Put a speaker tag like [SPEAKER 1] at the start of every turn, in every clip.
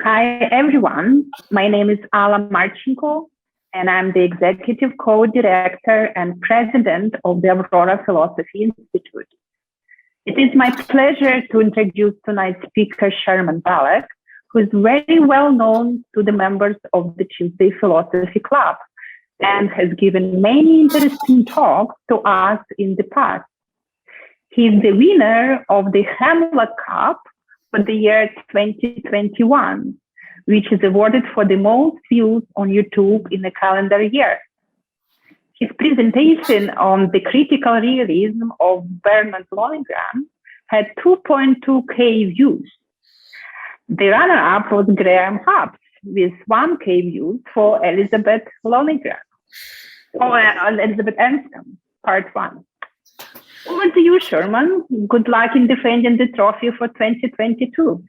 [SPEAKER 1] Hi, everyone. My name is Alla Marchenko, and I'm the Executive Co-Director and President of the Aurora Philosophy Institute. It is my pleasure to introduce tonight's speaker, Sherman Balogh, who is very well known to the members of the Tuesday Philosophy Club and has given many interesting talks to us in the past. He is the winner of the Hamlet Cup for the year 2021, which is awarded for the most views on YouTube in a calendar year. His presentation on the critical realism of Bernard Lonergan had 2.2K views. The runner-up was Graham Hubbs with 1K views for Elizabeth Lonergan, or Elizabeth Anscombe, part 1. Over to you, Sherman. Good luck in defending the trophy for 2022.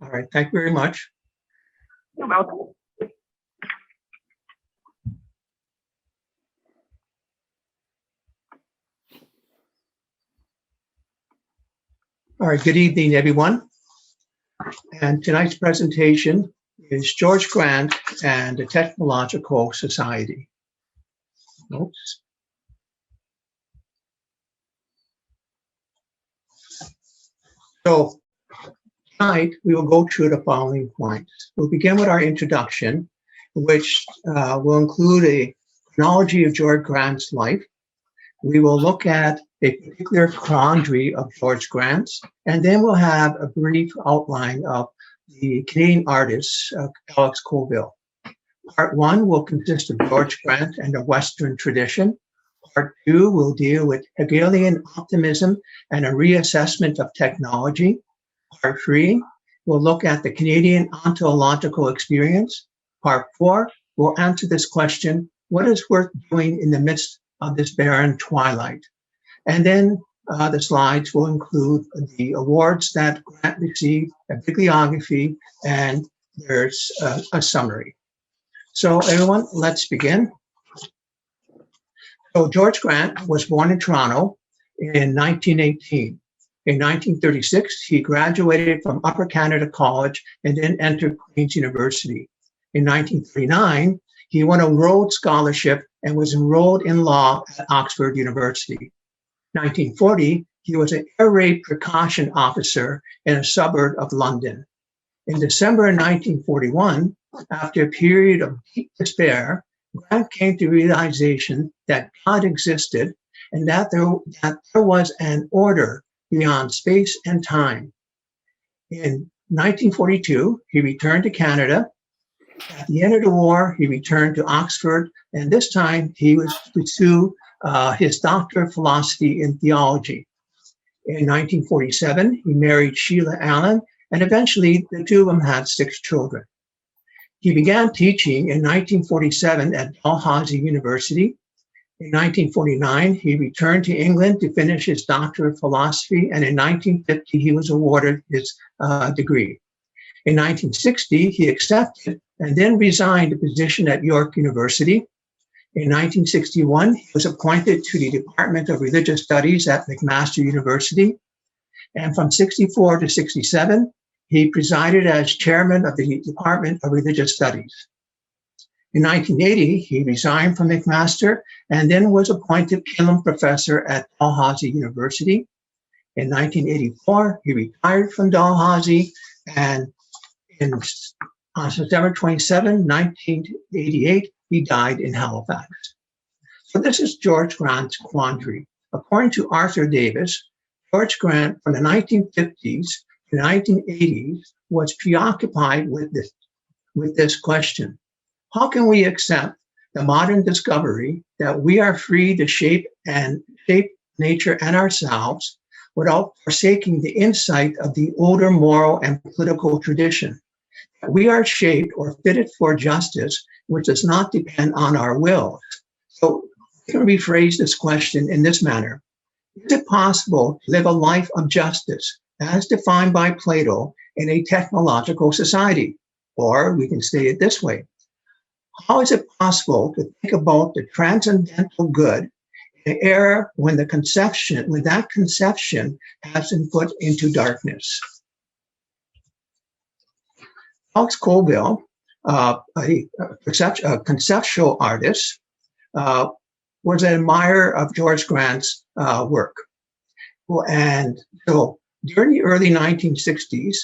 [SPEAKER 2] All right, thank you very much.
[SPEAKER 1] You're welcome.
[SPEAKER 2] All right, good evening, everyone. And tonight's presentation is George Grant and the Technological Society. Oops. So tonight we will go through the following points. We'll begin with our introduction, which will include a chronology of George Grant's life. We will look at a particular quandary of George Grant's, and then we'll have a brief outline of the Canadian artist, Alex Colville. Part 1 will consist of George Grant and the Western tradition. Part 2 will deal with Hegelian optimism and a reassessment of technology. Part 3 will look at the Canadian ontological experience. Part 4 will answer this question: what is worth doing in the midst of this barren twilight? And then the slides will include the awards that Grant received, a bibliography, and there's a summary. So everyone, let's begin. So George Grant was born in Toronto in 1918. In 1936, he graduated from Upper Canada College and then entered Queen's University. In 1939, he won a Rhodes Scholarship and was enrolled in law at Oxford University. 1940, he was an air raid precaution officer in a suburb of London. In December 1941, after a period of deep despair, Grant came to realization that God existed and that there was an order beyond space and time. In 1942, he returned to Canada. At the end of the war, he returned to Oxford, and this time he was to pursue his Doctor of Philosophy in Theology. In 1947, he married Sheila Allen, and eventually the two of them had 6 children. He began teaching in 1947 at Dalhousie University. In 1949, he returned to England to finish his Doctor of Philosophy, and in 1950, he was awarded his degree. In 1960, he accepted and then resigned a position at York University. In 1961, he was appointed to the Department of Religious Studies at McMaster University. And from 64 to 67, he presided as chairman of the Department of Religious Studies. In 1980, he resigned from McMaster and then was appointed Killam Professor at Dalhousie University. In 1984, he retired from Dalhousie, and on September 27, 1988, he died in Halifax. So this is George Grant's quandary. According to Arthur Davis, George Grant from the 1950s to the 1980s was preoccupied with this question. How can we accept the modern discovery that we are free to shape nature and ourselves without forsaking the insight of the older moral and political tradition? We are shaped or fitted for justice, which does not depend on our will. So we can rephrase this question in this manner. Is it possible to live a life of justice as defined by Plato in a technological society? Or we can say it this way. How is it possible to think about the transcendental good in an era when that conception has been put into darkness? Alex Colville, a conceptual artist, was an admirer of George Grant's work. Well, and so during the early 1960s,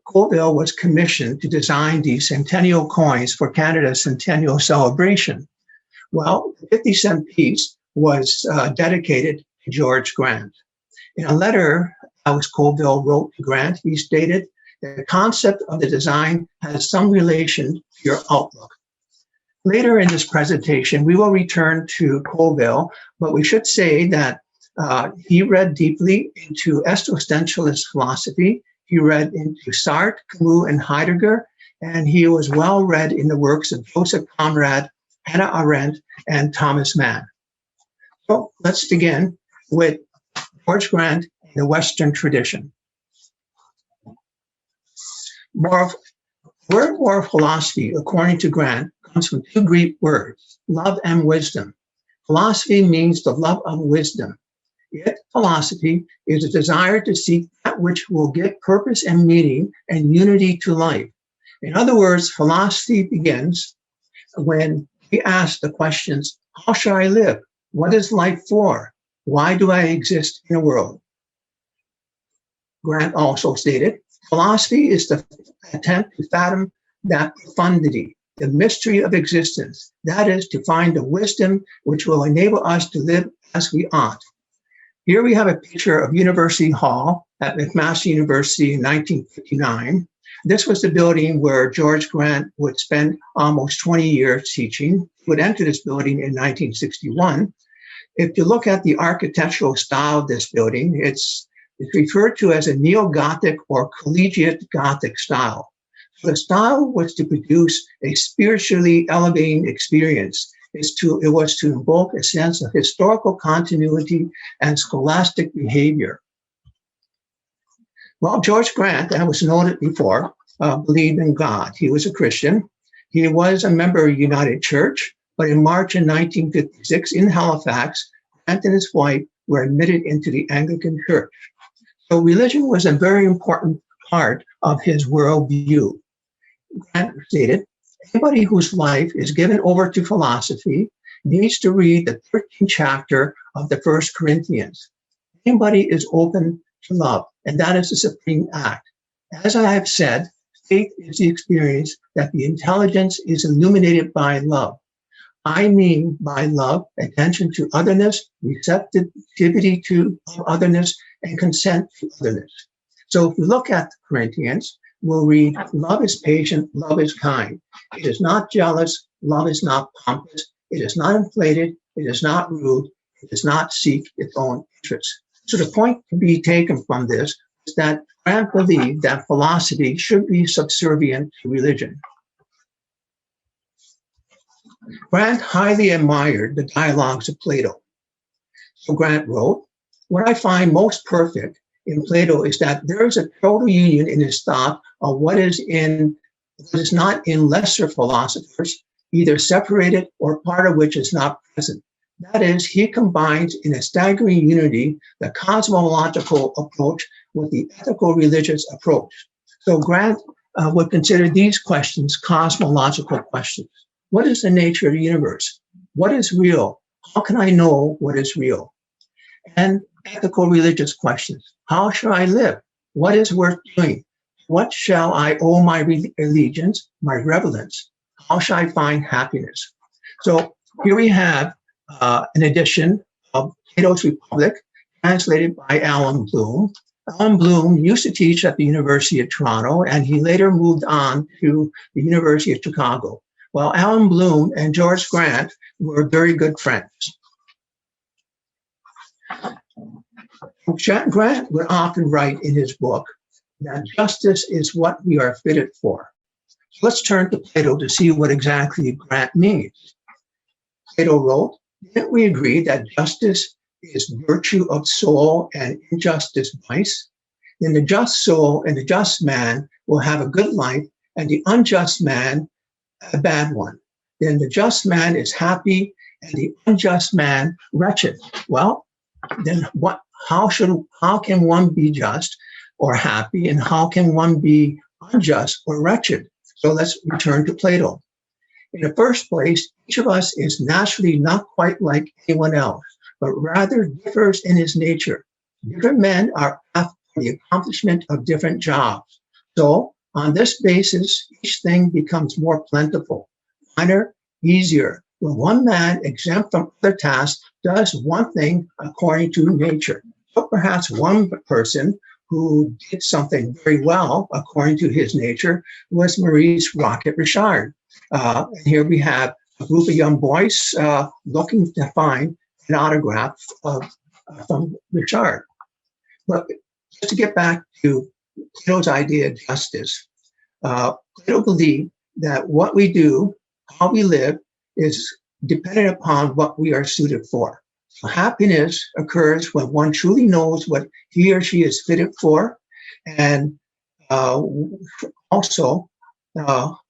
[SPEAKER 2] Colville was commissioned to design the centennial coins for Canada's centennial celebration. Well, the 50-cent piece was dedicated to George Grant. In a letter Alex Colville wrote to Grant, he stated that the concept of the design has some relation to your outlook. Later in this presentation, we will return to Colville, but we should say that he read deeply into existentialist philosophy. He read into Sartre, Camus, and Heidegger, and he was well read in the works of Joseph Conrad, Hannah Arendt, and Thomas Mann. So let's begin with George Grant and the Western tradition. Word moral philosophy, according to Grant, comes from two Greek words, love and wisdom. Philosophy means the love of wisdom. Yet philosophy is a desire to seek that which will give purpose and meaning and unity to life. In other words, philosophy begins when we ask the questions, how should I live? What is life for? Why do I exist in the world? Grant also stated, philosophy is the attempt to fathom that profundity, the mystery of existence. That is, to find the wisdom which will enable us to live as we ought. Here we have a picture of University Hall at McMaster University in 1959. This was the building where George Grant would spend almost 20 years teaching. He would enter this building in 1961. If you look at the architectural style of this building, it's referred to as a neo-Gothic or collegiate Gothic style. So the style was to produce a spiritually elevating experience. It was to invoke a sense of historical continuity and scholastic behavior. Well, George Grant, as was noted before, believed in God. He was a Christian. He was a member of United Church, but in March of 1956 in Halifax, Grant and his wife were admitted into the Anglican Church. So religion was a very important part of his worldview. Grant stated, anybody whose life is given over to philosophy needs to read the 13th chapter of the 1 Corinthians. Anybody is open to love, and that is the supreme act. As I have said, faith is the experience that the intelligence is illuminated by love. I mean by love, attention to otherness, receptivity to otherness, and consent to otherness. So if we look at the Corinthians, we'll read, love is patient, love is kind. It is not jealous, love is not pompous, it is not inflated, it is not rude, it does not seek its own interests. So the point to be taken from this is that Grant believed that philosophy should be subservient to religion. Grant highly admired the dialogues of Plato. So Grant wrote, what I find most perfect in Plato is that there is a total union in his thought of what is not in lesser philosophers, either separated or part of which is not present. That is, he combines in a staggering unity the cosmological approach with the ethical religious approach. So Grant would consider these questions cosmological questions. What is the nature of the universe? What is real? How can I know what is real? And ethical religious questions. How shall I live? What is worth doing? What shall I owe my allegiance, my reverence? How shall I find happiness? So here we have an edition of Plato's Republic, translated by Alan Bloom. Alan Bloom used to teach at the University of Toronto, and he later moved on to the University of Chicago. Well, Alan Bloom and George Grant were very good friends. Grant would often write in his book that justice is what we are fitted for. So let's turn to Plato to see what exactly Grant means. Plato wrote, didn't we agree that justice is virtue of soul and injustice vice? Then the just soul and the just man will have a good life, and the unjust man a bad one. Then the just man is happy, and the unjust man wretched. Well, then what? How can one be just or happy, and how can one be unjust, or wretched. So let's return to Plato. In the first place, each of us is naturally not quite like anyone else, but rather differs in his nature. Different men are after the accomplishment of different jobs. So on this basis, each thing becomes more plentiful, finer, easier. When one man, exempt from other tasks, does one thing according to nature. So perhaps one person who did something very well according to his nature was Maurice Rocket Richard. And here we have a group of young boys looking to find an autograph from Richard. But just to get back to Plato's idea of justice, Plato believed that what we do, how we live, is dependent upon what we are suited for. So happiness occurs when one truly knows what he or she is fitted for, and also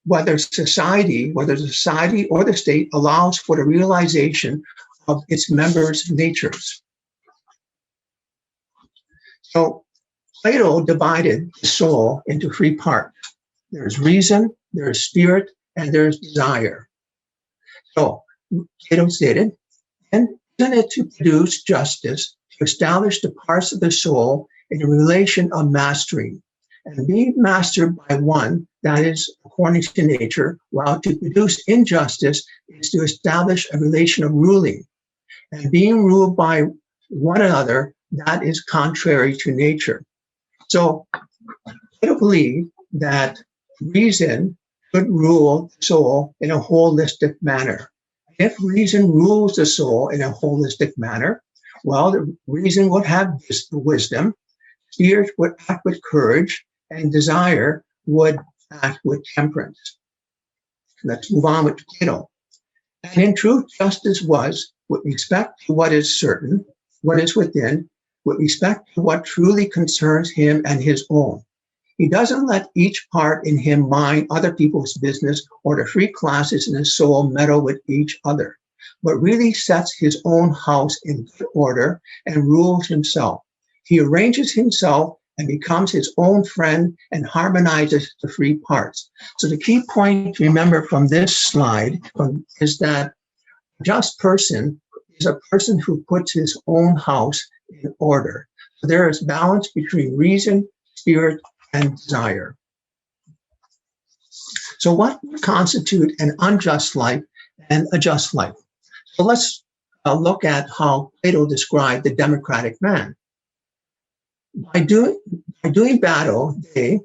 [SPEAKER 2] whether the society or the state allows for the realization of its members' natures. So Plato divided the soul into three parts. There's reason, there's spirit, and there's desire. So Plato stated, and isn't it to produce justice, to establish the parts of the soul in a relation of mastering, and being mastered by one, that is according to nature, while to produce injustice is to establish a relation of ruling, and being ruled by one another, that is contrary to nature. So Plato believed that reason could rule the soul in a holistic manner. If reason rules the soul in a holistic manner, well, the reason would have wisdom, spirit would act with courage, and desire would act with temperance. Let's move on with Plato. And in truth, justice was, with respect to what is certain, what is within, with respect to what truly concerns him and his own. He doesn't let each part in him mind other people's business or the three classes in his soul meddle with each other, but really sets his own house in good order and rules himself. He arranges himself and becomes his own friend and harmonizes the three parts. So the key point to remember from this slide is that a just person is a person who puts his own house in order. So there is balance between reason, spirit, and desire. So what constitutes an unjust life and a just life? So let's look at how Plato described the democratic man. By doing battle, the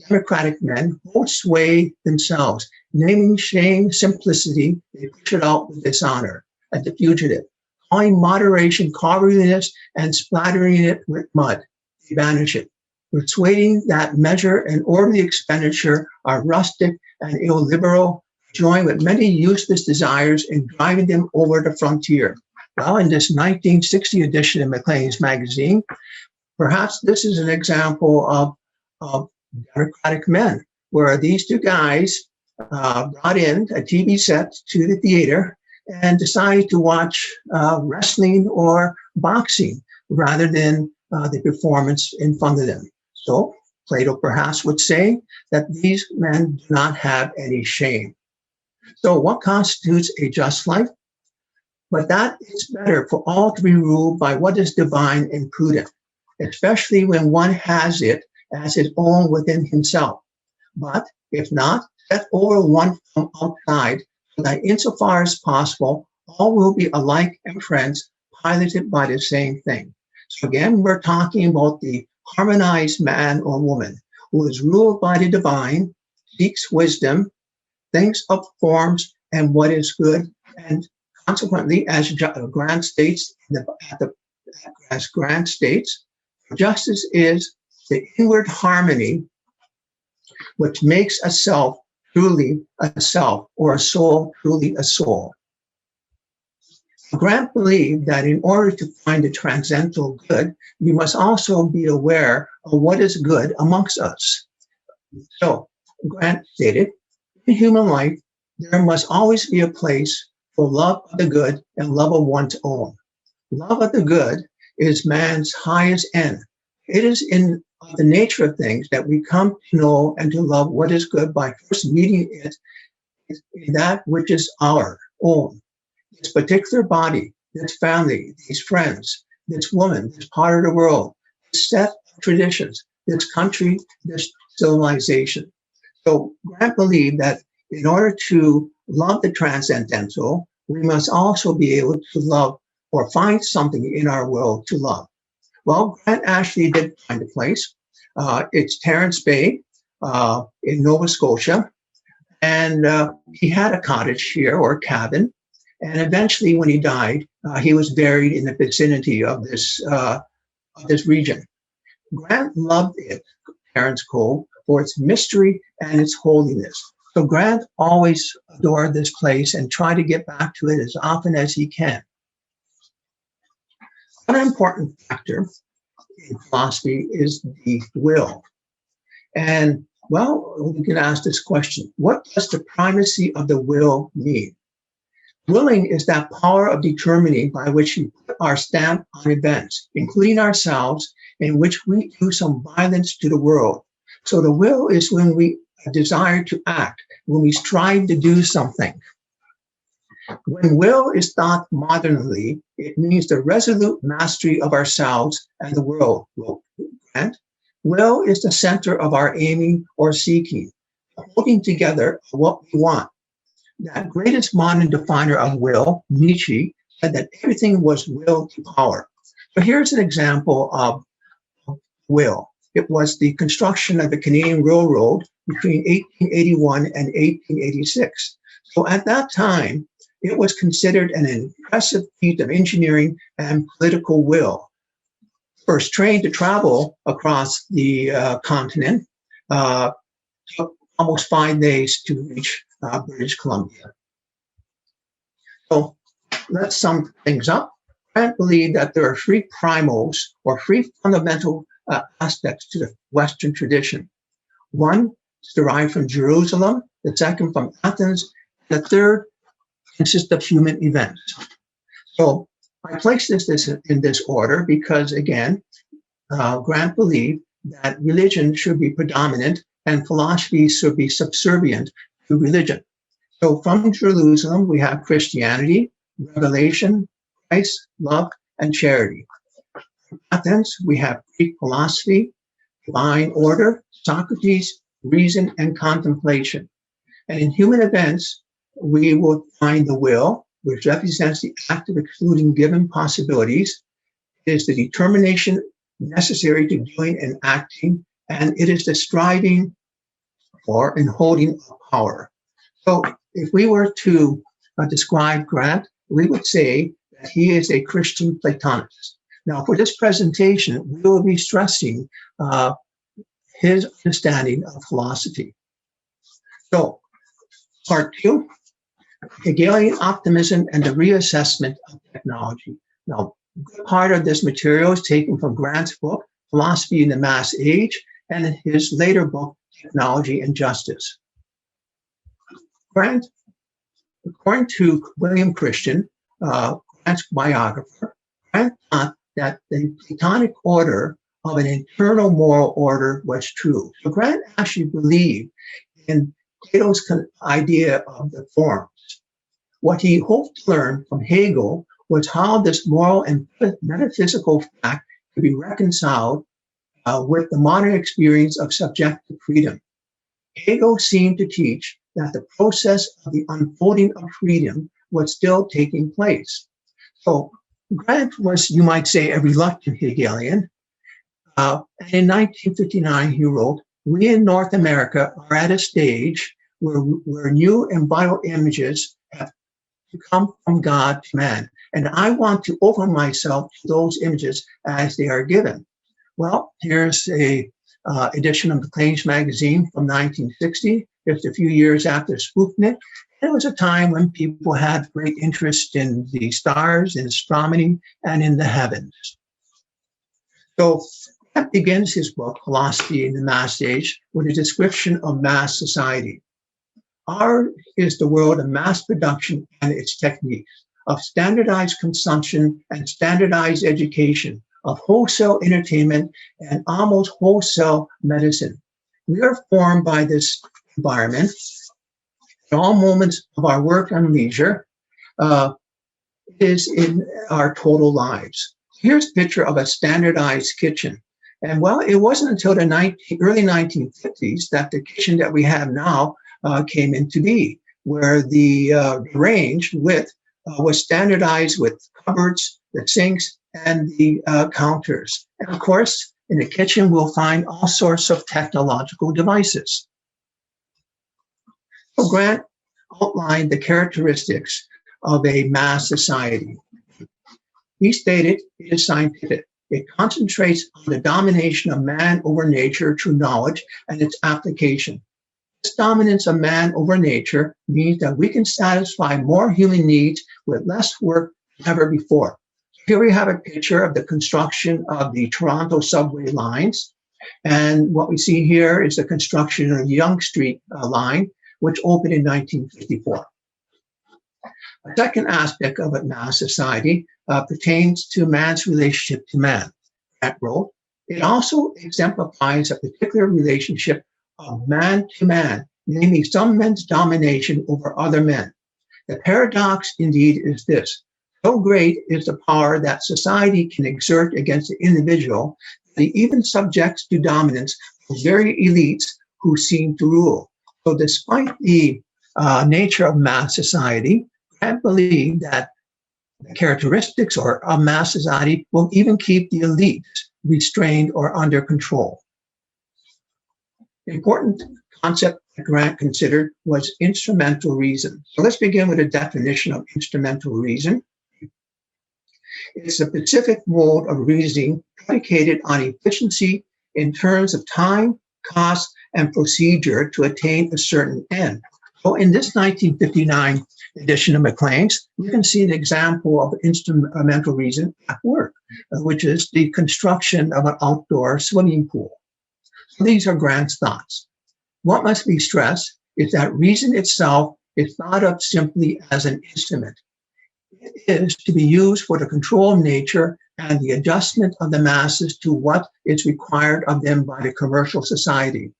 [SPEAKER 2] democratic men, both sway themselves, naming shame, simplicity, they push it out with dishonor at the fugitive, calling moderation cowardliness and splattering it with mud, they banish it, persuading that measure and orderly expenditure are rustic and illiberal, joined with many useless desires in driving them over the frontier. Well, in this 1960 edition of Maclean's magazine, perhaps this is an example of democratic men, where these two guys brought in a TV set to the theater and decided to watch wrestling or boxing rather than the performance in front of them. So Plato perhaps would say that these men do not have any shame. So what constitutes a just life? But that it's better for all to be ruled by what is divine and prudent, especially when one has it as his own within himself. But if not, set over one from outside, so that insofar as possible, all will be alike and friends, piloted by the same thing. So again, we're talking about the harmonized man or woman who is ruled by the divine, seeks wisdom, thinks of forms and what is good, and consequently, as Grant states, justice is the inward harmony which makes a self truly a self, or a soul truly a soul. Grant believed that in order to find the transcendental good, we must also be aware of what is good amongst us. So Grant stated, in human life, there must always be a place for love of the good and love of one's own. Love of the good is man's highest end. It is in of the nature of things, that we come to know and to love what is good by first meeting it in that which is our own. This particular body, this family, these friends, this woman, this part of the world, this set of traditions, this country, this civilization. So Grant believed that in order to love the transcendental, we must also be able to love or find something in our world to love. Well, Grant actually did find a place. It's Terrence Bay in Nova Scotia. And he had a cottage here, or a cabin. And eventually, when he died, he was buried in the vicinity of this region. Grant loved it, Terrence Cove, for its mystery and its holiness. So Grant always adored this place and tried to get back to it as often as he can. One important factor in philosophy is the will. And, well, we can ask this question: what does the primacy of the will mean? Willing is that power of determining by which we put our stamp on events, including ourselves, in which we do some violence to the world. So the will is when we desire to act, when we strive to do something. When will is thought modernly, it means the resolute mastery of ourselves and the world. Will is the center of our aiming or seeking, holding together what we want. That greatest modern definer of will, Nietzsche, said that everything was will to power. So here's an example of will. It was the construction of the Canadian Railroad between 1881 and 1886. So at that time, it was considered an impressive feat of engineering and political will. First train to travel across the continent took almost 5 days to reach British Columbia. So let's sum things up. Grant believed that there are three primals, or three fundamental aspects to the Western tradition. One is derived from Jerusalem, the second from Athens, the third consists of human events. So I place this in this order because, again, Grant believed that religion should be predominant and philosophy should be subservient to religion. So from Jerusalem, we have Christianity, revelation, Christ, love, and charity. From Athens, we have Greek philosophy, divine order, Socrates, reason, and contemplation. And in human events, we will find the will, which represents the act of excluding given possibilities. It is the determination necessary to doing and acting, and it is the striving for and holding of power. So if we were to describe Grant, we would say that he is a Christian Platonist. Now, for this presentation, we will be stressing his understanding of philosophy. So, part 2, Hegelian optimism and the reassessment of technology. Now, a good part of this material is taken from Grant's book, Philosophy in the Mass Age, and his later book, Technology and Justice. Grant, according to William Christian, Grant's biographer, Grant thought that the Platonic order of an internal moral order was true. So Grant actually believed in Plato's idea of the forms. What he hoped to learn from Hegel was how this moral and metaphysical fact could be reconciled with the modern experience of subjective freedom. Hegel seemed to teach that the process of the unfolding of freedom was still taking place. So Grant was, you might say, a reluctant Hegelian. And in 1959, he wrote, "We in North America are at a stage where new and vital images have come from God to man, and I want to open myself to those images as they are given." Well, here's a edition of the Claims magazine from 1960, just a few years after Sputnik. It was a time when people had great interest in the stars, in astronomy, and in the heavens. So that begins his book, Philosophy in the Mass Age, with a description of mass society. Ours is the world of mass production and its techniques, of standardized consumption and standardized education, of wholesale entertainment and almost wholesale medicine. We are formed by this environment at all moments of our work and leisure. Is in our total lives. Here's a picture of a standardized kitchen. And well, it wasn't until the early 1950s that the kitchen that we have now came into being, where the range width was standardized with cupboards, the sinks, and the counters. And of course, in the kitchen, we'll find all sorts of technological devices. So Grant outlined the characteristics of a mass society. He stated it is scientific. It concentrates on the domination of man over nature through knowledge and its application. This dominance of man over nature means that we can satisfy more human needs with less work than ever before. Here we have a picture of the construction of the Toronto subway lines. And what we see here is the construction of the Yonge Street line, which opened in 1954. A second aspect of a mass society pertains to man's relationship to man. Grant wrote, it also exemplifies a particular relationship of man to man, namely some men's domination over other men. The paradox indeed is this: so great is the power that society can exert against the individual that he even subjects to dominance the very elites who seem to rule. So despite the nature of mass society, I believe that the characteristics of mass society will even keep the elites restrained or under control. The important concept that Grant considered was instrumental reason. So let's begin with a definition of instrumental reason. It's a specific mode of reasoning predicated on efficiency in terms of time, cost, and procedure to attain a certain end. So in this 1959 edition of Maclean's, you can see an example of instrumental reason at work, which is the construction of an outdoor swimming pool. So these are Grant's thoughts. What must be stressed is that reason itself is thought of simply as an instrument. It is to be used for the control of nature and the adjustment of the masses to what is required of them by the commercial society.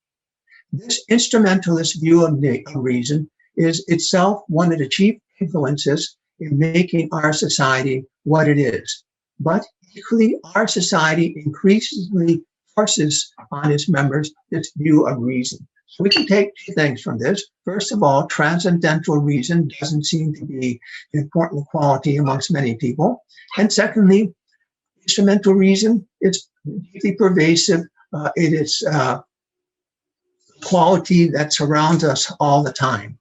[SPEAKER 2] This instrumentalist view of reason is itself one of the chief influences in making our society what it is. But equally, our society increasingly forces on its members this view of reason. So we can take two things from this. First of all, transcendental reason doesn't seem to be an important quality amongst many people. And secondly, instrumental reason is deeply pervasive. It is quality that surrounds us all the time.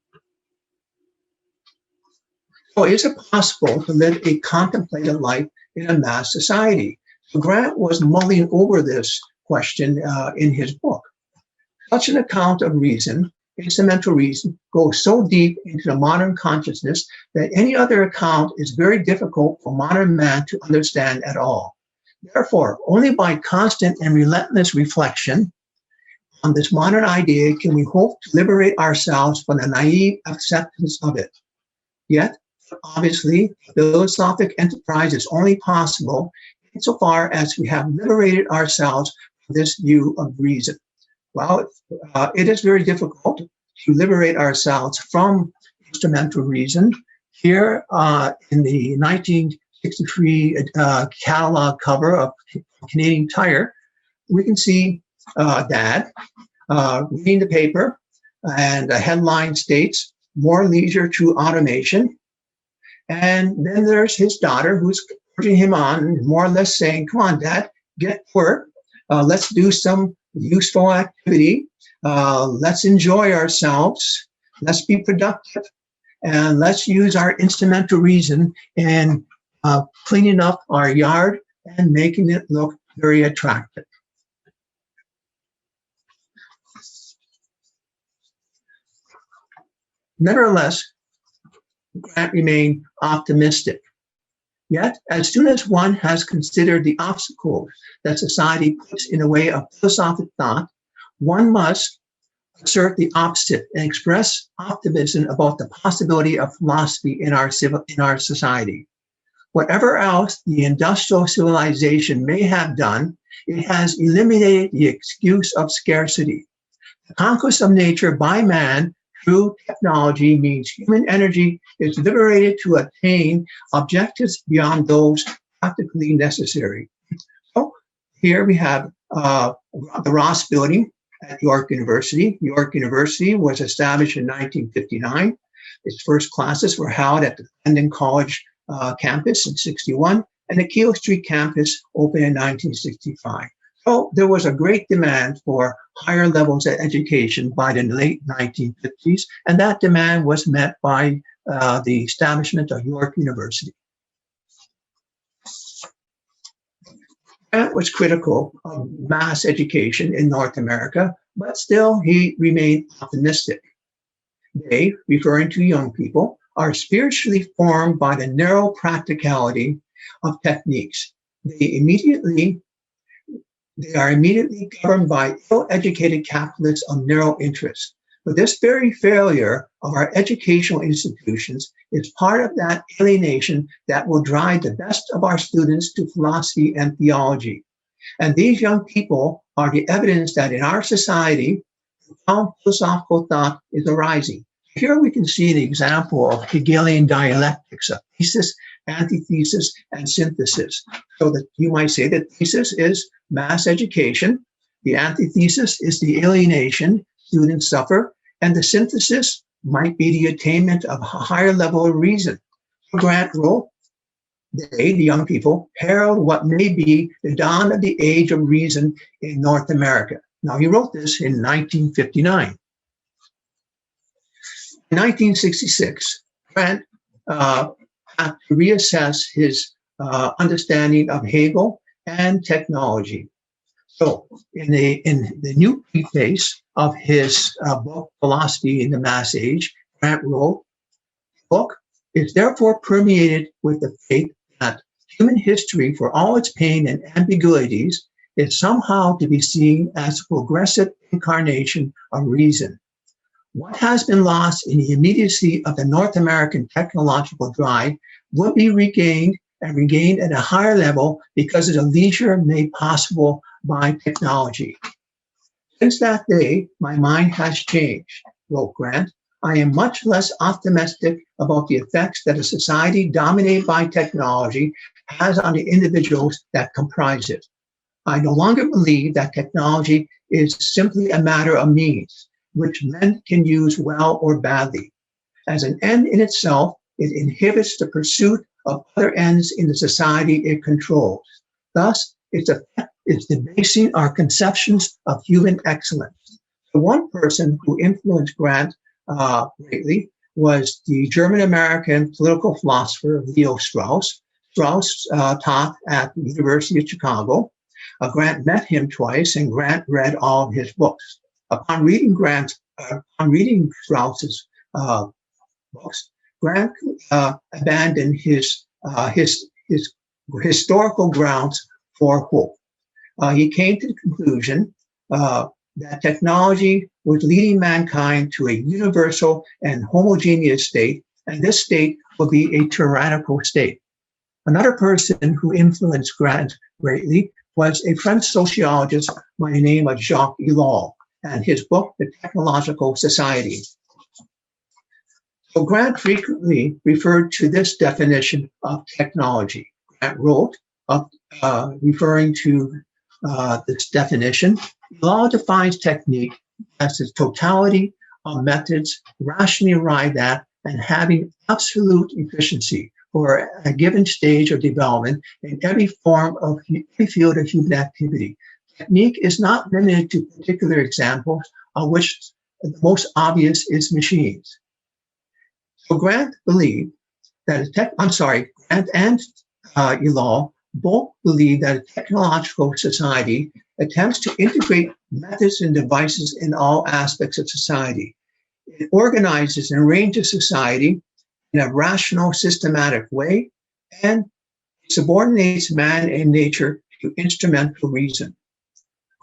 [SPEAKER 2] So is it possible to live a contemplative life in a mass society? So Grant was mulling over this question in his book. Such an account of reason, instrumental reason, goes so deep into the modern consciousness that any other account is very difficult for modern man to understand at all. Therefore, only by constant and relentless reflection on this modern idea can we hope to liberate ourselves from the naive acceptance of it. Yet, obviously, philosophic enterprise is only possible insofar as we have liberated ourselves from this view of reason. Well, it is very difficult to liberate ourselves from instrumental reason. Here in the 1963 catalog cover of Canadian Tire, we can see Dad reading the paper, and the headline states, "More leisure through automation." And then there's his daughter who's urging him on, more or less saying, "Come on, Dad, get to work. Let's do some useful activity. Let's enjoy ourselves. Let's be productive. And let's use our instrumental reason in cleaning up our yard and making it look very attractive." Nevertheless, Grant remained optimistic. Yet, as soon as one has considered the obstacles that society puts in the way of philosophic thought, one must assert the opposite and express optimism about the possibility of philosophy in our society. Whatever else the industrial civilization may have done, it has eliminated the excuse of scarcity. The conquest of nature by man through technology means human energy is liberated to attain objectives beyond those practically necessary. So here we have the Ross Building at York University. York University was established in 1959. Its first classes were held at the London College campus in 61, and the Keele Street campus opened in 1965. So there was a great demand for higher levels of education by the late 1950s, and that demand was met by the establishment of York University. Grant was critical of mass education in North America, but still he remained optimistic. They, referring to young people, are spiritually formed by the narrow practicality of techniques. They are immediately governed by ill-educated capitalists of narrow interests. But this very failure of our educational institutions is part of that alienation that will drive the best of our students to philosophy and theology. And these young people are the evidence that in our society, profound philosophical thought is arising. Here we can see an example of Hegelian dialectics of thesis, antithesis, and synthesis. So that you might say that thesis is mass education, the antithesis is the alienation students suffer, and the synthesis might be the attainment of a higher level of reason. Grant wrote, they, the young people, herald what may be the dawn of the age of reason in North America. Now, he wrote this in 1959. In 1966, Grant had to reassess his understanding of Hegel and technology. So in the new preface of his book, Philosophy in the Mass Age, Grant wrote, the book is therefore permeated with the faith that human history, for all its pain and ambiguities, is somehow to be seen as a progressive incarnation of reason. What has been lost in the immediacy of the North American technological drive will be regained and regained at a higher level because of the leisure made possible by technology. Since that day, my mind has changed, wrote Grant. I am much less optimistic about the effects that a society dominated by technology has on the individuals that comprise it. I no longer believe that technology is simply a matter of means, which men can use well or badly. As an end in itself, it inhibits the pursuit of other ends in the society it controls. Thus, its effect is debasing our conceptions of human excellence. The one person who influenced Grant greatly was the German-American political philosopher Leo Strauss. Strauss taught at the University of Chicago. Grant met him twice, and Grant read all of his books. Upon reading Strauss's books, Grant abandoned his historical grounds for hope. He came to the conclusion that technology was leading mankind to a universal and homogeneous state, and this state will be a tyrannical state. Another person who influenced Grant greatly was a French sociologist by the name of Jacques Ellul, and his book, The Technological Society. So Grant frequently referred to this definition of technology. Grant wrote, referring to this definition, Ellul defines technique as the totality of methods rationally arrived at and having absolute efficiency for a given stage of development in every field of human activity. Technique is not limited to particular examples, of which the most obvious is machines. So Grant believed that Grant and Ellul both believe that a technological society attempts to integrate methods and devices in all aspects of society. It organizes and arranges society in a rational, systematic way, and subordinates man and nature to instrumental reason.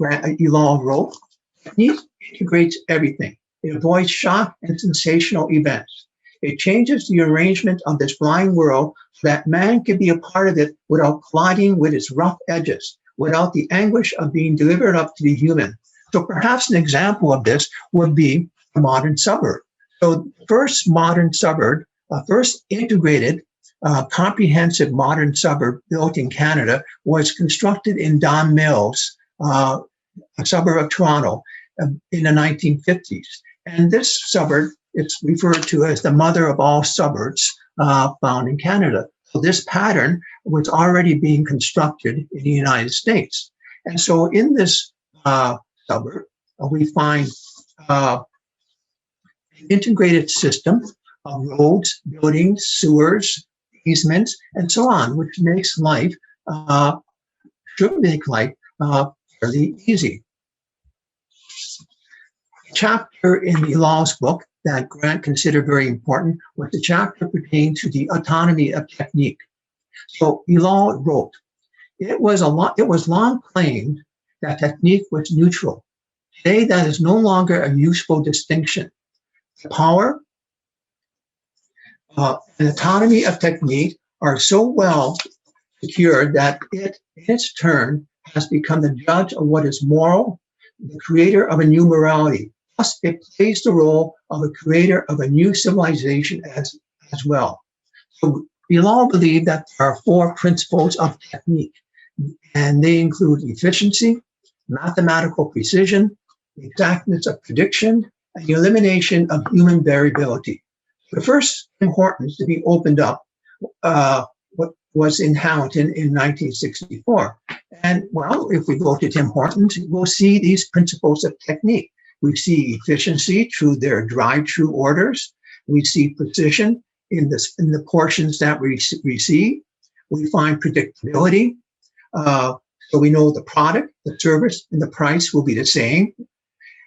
[SPEAKER 2] Ellul wrote, technique integrates everything. It avoids shock and sensational events. It changes the arrangement of this blind world so that man can be a part of it without colliding with its rough edges, without the anguish of being delivered up to the human. So perhaps an example of this would be the modern suburb. So first modern suburb, first integrated comprehensive modern suburb built in Canada was constructed in Don Mills, a suburb of Toronto, in the 1950s. And this suburb, it's referred to as the mother of all suburbs found in Canada. So this pattern was already being constructed in the United States. And so in this suburb, we find an integrated system of roads, buildings, sewers, easements, and so on, which makes life, should make life fairly easy. A chapter in Balog's book that Grant considered very important was the chapter pertaining to the autonomy of technique. So Balogh wrote, it was long claimed that technique was neutral. Today, that is no longer a useful distinction. The power and autonomy of technique are so well secured that it, in its turn, has become the judge of what is moral, the creator of a new morality. Thus, it plays the role of a creator of a new civilization as well. So Balogh believed that there are four principles of technique, and they include efficiency, mathematical precision, exactness of prediction, and the elimination of human variability. The first importance to be opened up what was in Hamilton in 1964. And well, if we go to Tim Hortons, we'll see these principles of technique. We see efficiency through their drive-through orders. We see precision in the portions that we receive. We find predictability. So we know the product, the service, and the price will be the same.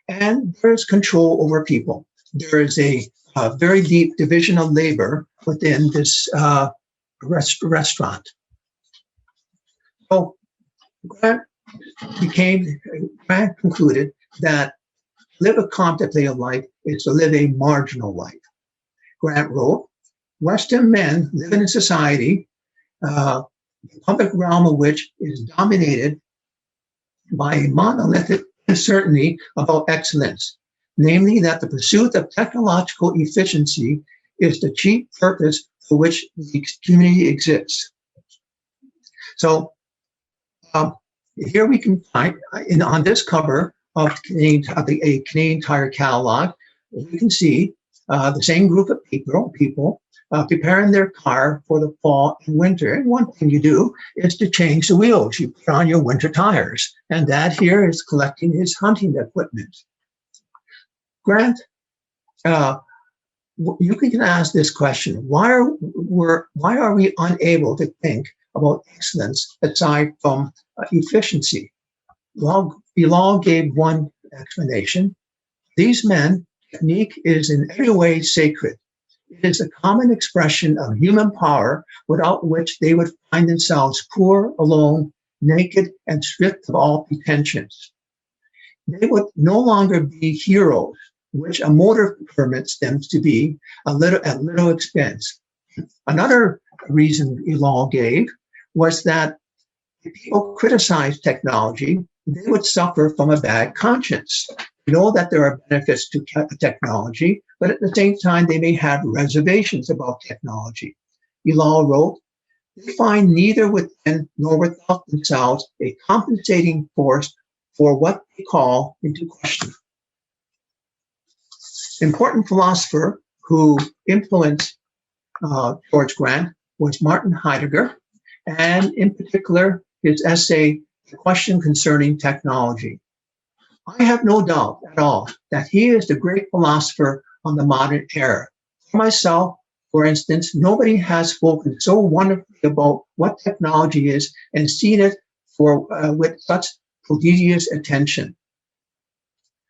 [SPEAKER 2] And there's control over people. There is a very deep division of labor within this restaurant. So Grant concluded that live a contemplative life is to live a marginal life. Grant wrote, Western men live in a society, the public realm of which is dominated by a monolithic uncertainty about excellence, namely that the pursuit of technological efficiency is the chief purpose for which the community exists. So here we can find, on this cover of a Canadian Tire catalog, we can see the same group of people preparing their car for the fall and winter. And one thing you do is to change the wheels. You put on your winter tires. And that here is collecting his hunting equipment. Grant, you can ask this question: why are we unable to think about excellence aside from efficiency? Well, Balogh gave one explanation. These men, technique is in every way sacred. It is a common expression of human power without which they would find themselves poor, alone, naked, and stripped of all pretensions. They would no longer be heroes, which a motive permits them to be at little expense. Another reason Balogh gave was that if people criticize technology, they would suffer from a bad conscience. We know that there are benefits to technology, but at the same time, they may have reservations about technology. Balogh wrote, they find neither within nor without themselves a compensating force for what they call into question. Important philosopher who influenced George Grant was Martin Heidegger, and in particular, his essay, The Question Concerning Technology. I have no doubt at all that he is the great philosopher of the modern era. For myself, for instance, nobody has spoken so wonderfully about what technology is and seen it with such prodigious attention.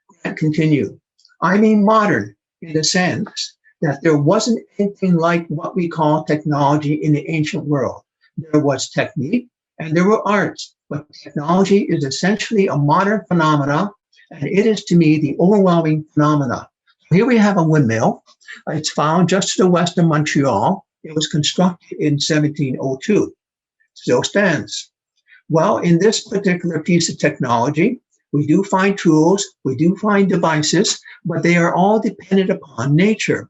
[SPEAKER 2] Grant continued, I mean modern in the sense that there wasn't anything like what we call technology in the ancient world. There was technique and there were arts, but technology is essentially a modern phenomena, and it is to me the overwhelming phenomena. Here we have a windmill. It's found just to the west of Montreal. It was constructed in 1702. Still stands. Well, in this particular piece of technology, we do find tools, we do find devices, but they are all dependent upon nature.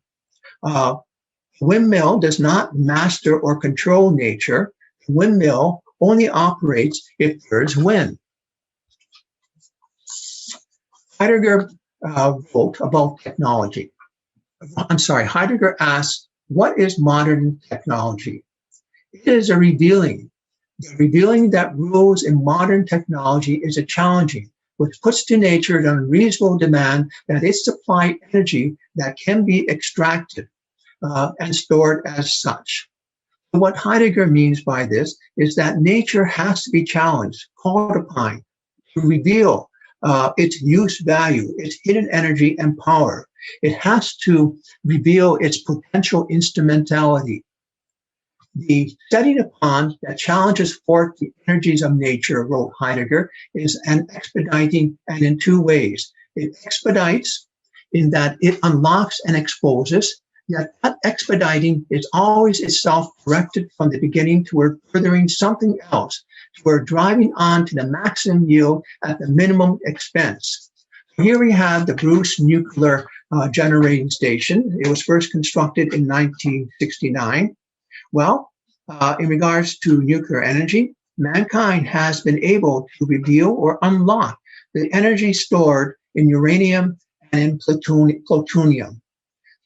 [SPEAKER 2] Windmill does not master or control nature. Windmill only operates if there's wind. Heidegger wrote about technology. Heidegger asks, what is modern technology? It is a revealing. The revealing that rules in modern technology is a challenging, which puts to nature the unreasonable demand that it supply energy that can be extracted and stored as such. What Heidegger means by this is that nature has to be challenged, called upon to reveal its use value, its hidden energy and power. It has to reveal its potential instrumentality. The setting upon that challenges forth the energies of nature, wrote Heidegger, is an expediting, and in two ways. It expedites in that it unlocks and exposes, yet that expediting is always itself directed from the beginning toward furthering something else, toward driving on to the maximum yield at the minimum expense. Here we have the Bruce Nuclear Generating Station. It was first constructed in 1969. Well, in regards to nuclear energy, mankind has been able to reveal or unlock the energy stored in uranium and in plutonium.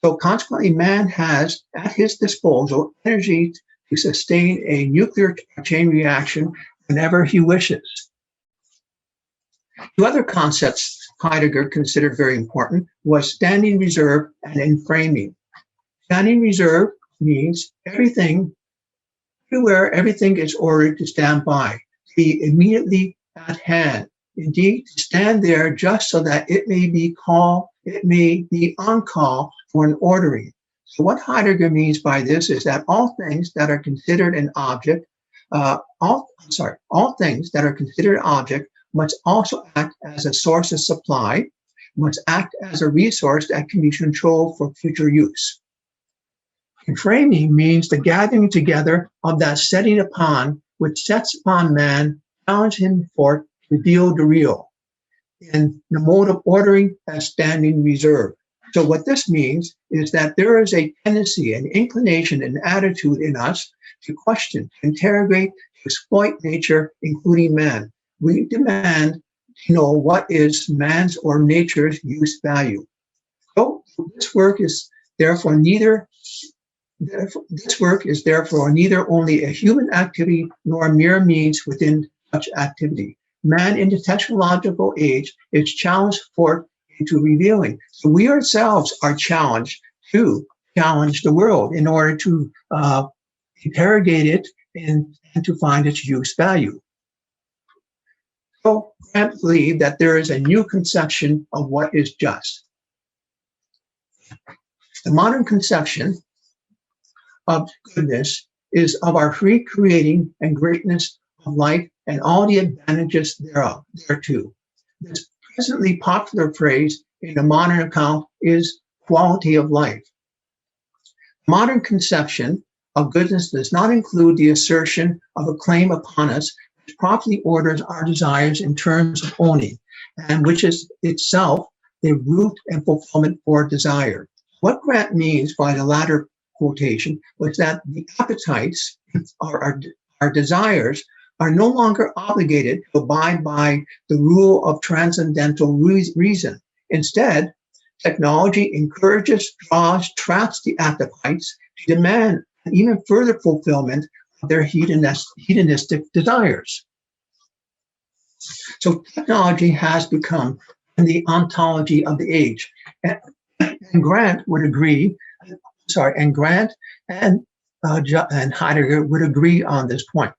[SPEAKER 2] So consequently, man has at his disposal energy to sustain a nuclear chain reaction whenever he wishes. Two other concepts Heidegger considered very important was standing reserve and enframing. Standing reserve means everything is ordered to stand by, to be immediately at hand. Indeed, to stand there just so that it may be on call for an ordering. So what Heidegger means by this is that all things that are considered an object, all things that are considered an object must also act as a source of supply, must act as a resource that can be controlled for future use. Framing means the gathering together of that setting upon which sets upon man, challenge him forth, reveal the real, in the mode of ordering as standing reserve. So what this means is that there is a tendency, an inclination, an attitude in us to question, to interrogate, to exploit nature, including man. We demand to know what is man's or nature's use value. So this work is therefore neither only a human activity nor a mere means within such activity. Man in the technological age is challenged forth into revealing. So we ourselves are challenged to challenge the world in order to interrogate it and to find its use value. So I believe that there is a new conception of what is just. The modern conception of goodness is of our free creating and greatness of life and all the advantages thereto. This presently popular phrase in the modern account is quality of life. Modern conception of goodness does not include the assertion of a claim upon us which properly orders our desires in terms of owning, and which is itself the root and fulfillment for desire. What Grant means by the latter quotation was that the appetites, or our desires, are no longer obligated to abide by the rule of transcendental reason. Instead, technology encourages, draws, traps the appetites to demand an even further fulfillment of their hedonistic desires. So technology has become the ontology of the age. And Grant would agree, and Heidegger would agree on this point.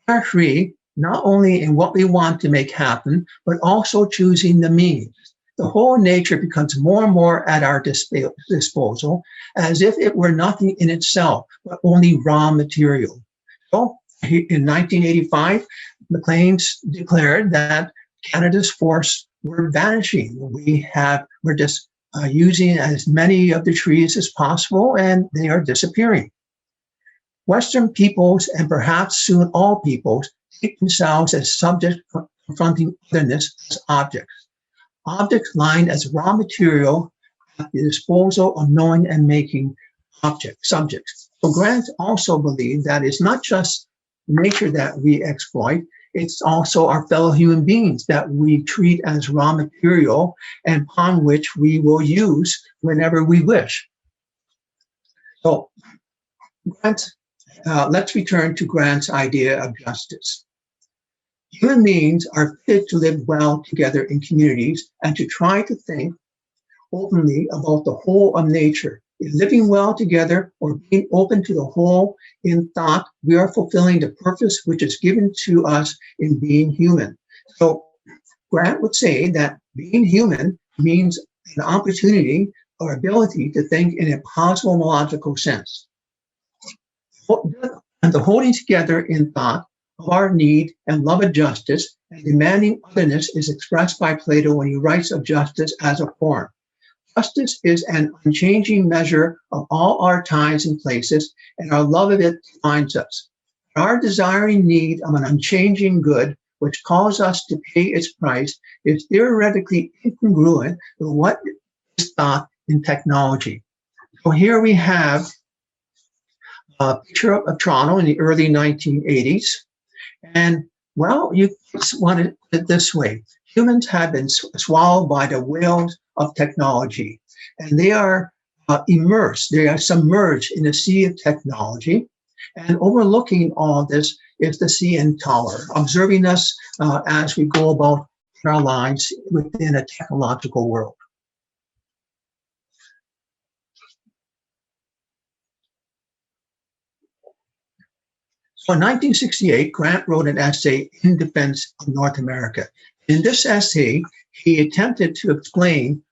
[SPEAKER 2] We are free not only in what we want to make happen, but also choosing the means. The whole nature becomes more and more at our disposal, as if it were nothing in itself, but only raw material. So in 1985, Maclean's declared that Canada's forests were vanishing. We're just using as many of the trees as possible, and they are disappearing. Western peoples, and perhaps soon all peoples, take themselves as subjects confronting otherness as objects. Objects lying as raw material at the disposal of knowing and making subjects. So Grant also believed that it's not just nature that we exploit, it's also our fellow human beings that we treat as raw material and upon which we will use whenever we wish. So let's return to Grant's idea of justice. Human beings are fit to live well together in communities and to try to think openly about the whole of nature. In living well together or being open to the whole in thought, we are fulfilling the purpose which is given to us in being human. So Grant would say that being human means an opportunity or ability to think in a cosmological sense. And the holding together in thought of our need and love of justice and demanding otherness is expressed by Plato when he writes of justice as a form. Justice is an unchanging measure of all our times and places, and our love of it defines us. Our desiring need of an unchanging good, which calls us to pay its price, is theoretically incongruent with what is thought in technology. So here we have a picture of Toronto in the early 1980s. And, well, you want to put it this way. Humans have been swallowed by the whales of technology, and they are immersed, they are submerged in a sea of technology. And overlooking all this is the CN Tower, observing us as we go about our lives within a technological world. So in 1968, Grant wrote an essay in defense of North America. In this essay, he attempted to explain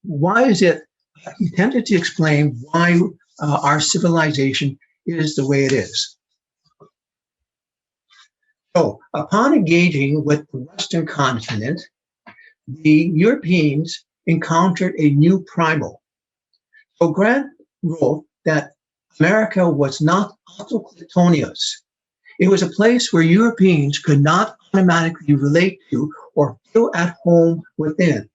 [SPEAKER 2] why our civilization is the way it is. So upon engaging with the Western continent, the Europeans encountered a new primal. So Grant wrote that America was not autochthonious. It was a place where Europeans could not automatically relate to or feel at home within.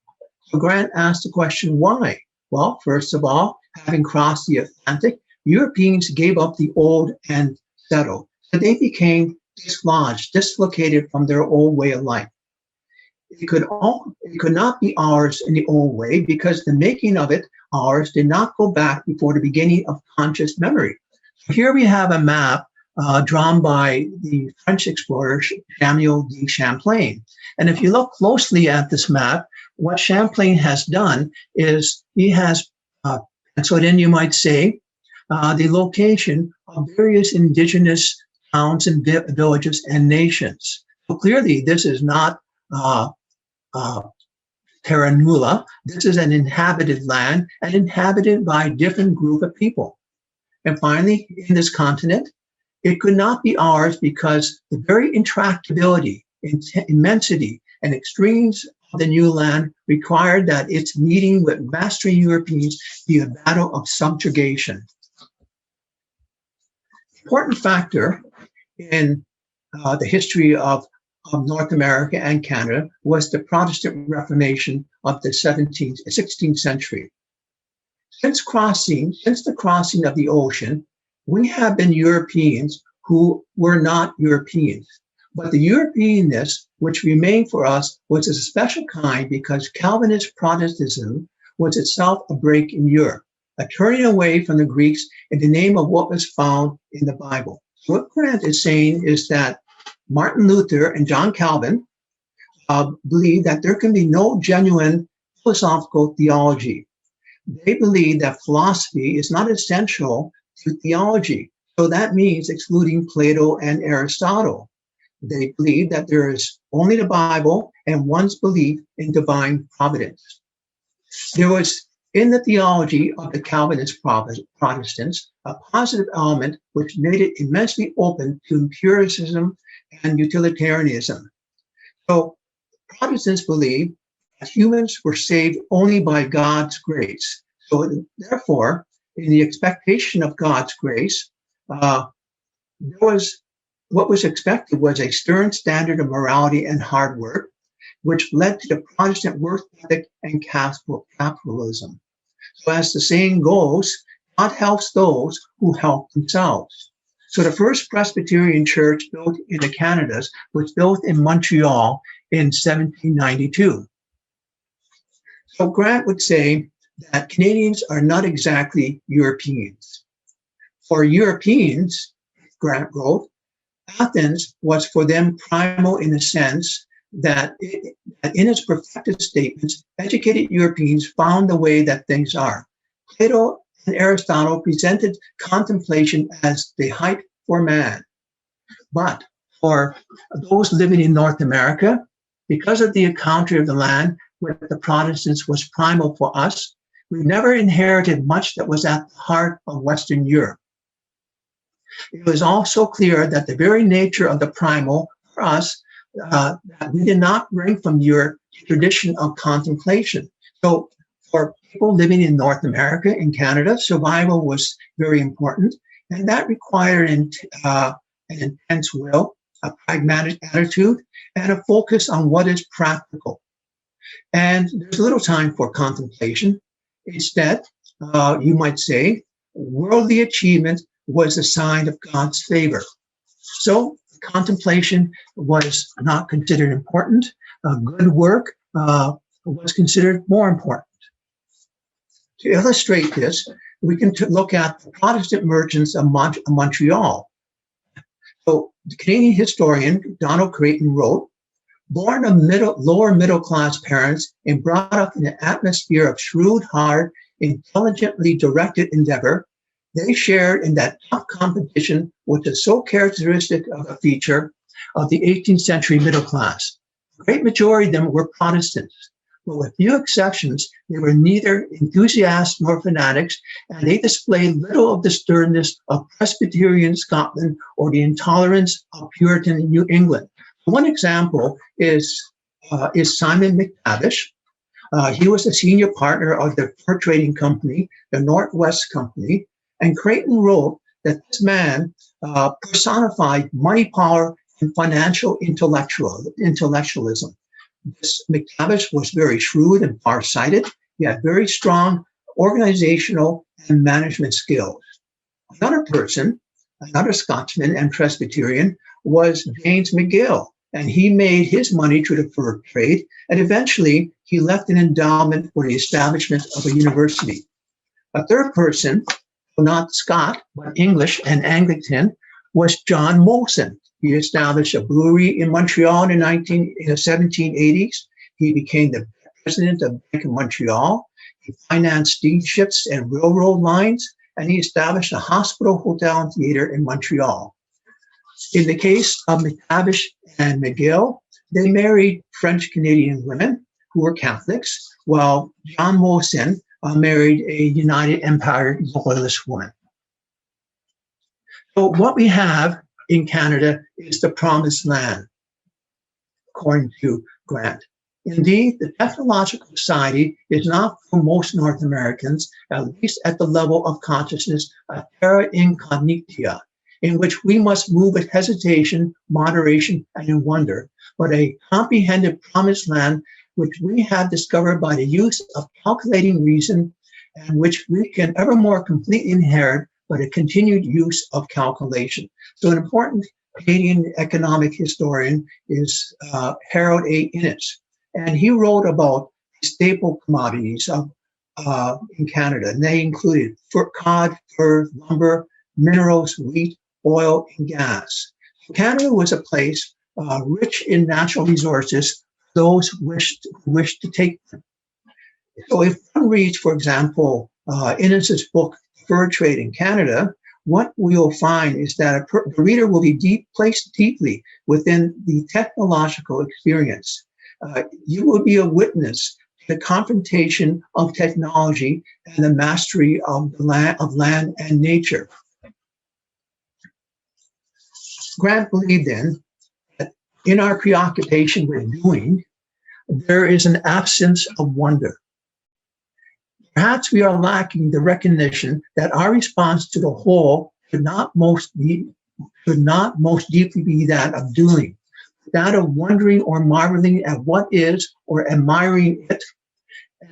[SPEAKER 2] So Grant asked the question, why? Well, first of all, having crossed the Atlantic, Europeans gave up the old and settled. So they became dislodged, dislocated from their old way of life. It could not be ours in the old way because the making of it ours did not go back before the beginning of conscious memory. Here we have a map drawn by the French explorer Samuel de Champlain. And if you look closely at this map, what Champlain has done is he has penciled in, you might say, the location of various indigenous towns and villages and nations. So clearly, this is not terra nulla. This is an inhabited land and inhabited by a different group of people. And finally, in this continent, it could not be ours because the very intractability, immensity, and extremes of the new land required that its meeting with Western Europeans be a battle of subjugation. Important factor in the history of North America and Canada was the Protestant Reformation of the 16th century. Since the crossing of the ocean, we have been Europeans who were not Europeans. But the Europeanness which remained for us was a special kind because Calvinist Protestantism was itself a break in Europe, a turning away from the Greeks in the name of what was found in the Bible. What Grant is saying is that Martin Luther and John Calvin believe that there can be no genuine philosophical theology. They believe that philosophy is not essential to theology. So that means excluding Plato and Aristotle. They believe that there is only the Bible and one's belief in divine providence. There was in the theology of the Calvinist Protestants a positive element which made it immensely open to empiricism and utilitarianism. So Protestants believe humans were saved only by God's grace. So therefore, in the expectation of God's grace, what was expected was a stern standard of morality and hard work, which led to the Protestant work ethic and capitalism. So as the saying goes, God helps those who help themselves. So the first Presbyterian church built in the Canadas was built in Montreal in 1792. So Grant would say that Canadians are not exactly Europeans. For Europeans, Grant wrote, Athens was for them primal in the sense that in its perfected statements, educated Europeans found the way that things are. Plato and Aristotle presented contemplation as the height for man. But for those living in North America, because of the encounter of the land with the Protestants was primal for us, we never inherited much that was at the heart of Western Europe. It was also clear that the very nature of the primal for us, that we did not bring from Europe the tradition of contemplation. So for people living in North America, in Canada, survival was very important, and that required an intense will, a pragmatic attitude, and a focus on what is practical. And there's little time for contemplation. Instead, you might say, worldly achievement was a sign of God's favor. So contemplation was not considered important. Good work was considered more important. To illustrate this, we can look at the Protestant merchants of Montreal. So the Canadian historian Donald Creighton wrote, born of lower middle class parents and brought up in an atmosphere of shrewd, hard, intelligently directed endeavor, they shared in that tough competition which is so characteristic of a feature of the 18th century middle class. The great majority of them were Protestants, but with few exceptions, they were neither enthusiasts nor fanatics, and they displayed little of the sternness of Presbyterian Scotland or the intolerance of Puritan New England. One example is Simon McTavish. He was the senior partner of the fur trading company, the Northwest Company, and Creighton wrote that this man personified money, power, and financial intellectualism. This McTavish was very shrewd and farsighted. He had very strong organizational and management skills. Another person, another Scotsman and Presbyterian, was James McGill, and he made his money through the fur trade, and eventually he left an endowment for the establishment of a university. A third person, not Scot, but English and Anglican, was John Molson. He established a brewery in Montreal in the 1780s. He became the president of Bank of Montreal. He financed steamships and railroad lines, and he established a hospital, hotel, and theater in Montreal. In the case of McTavish and McGill, they married French-Canadian women who were Catholics, while John Molson married a United Empire Loyalist woman. So what we have in Canada is the promised land, according to Grant. Indeed, the technological society is not for most North Americans, at least at the level of consciousness, a terra incognita, in which we must move with hesitation, moderation, and in wonder, but a comprehended promised land which we have discovered by the use of calculating reason, and which we can ever more completely inherit by the continued use of calculation. So an important Canadian economic historian is Harold A. Innes, and he wrote about staple commodities in Canada, and they included cod, fur, lumber, minerals, wheat, oil, and gas. Canada was a place rich in natural resources, those who wish to take them. So if one reads, for example, Innes's book, Fur Trade in Canada, what we will find is that the reader will be placed deeply within the technological experience. You will be a witness to the confrontation of technology and the mastery of land and nature. Grant believed then that in our preoccupation with doing, there is an absence of wonder. Perhaps we are lacking the recognition that our response to the whole should not most deeply be that of doing, that of wondering or marveling at what is or admiring it,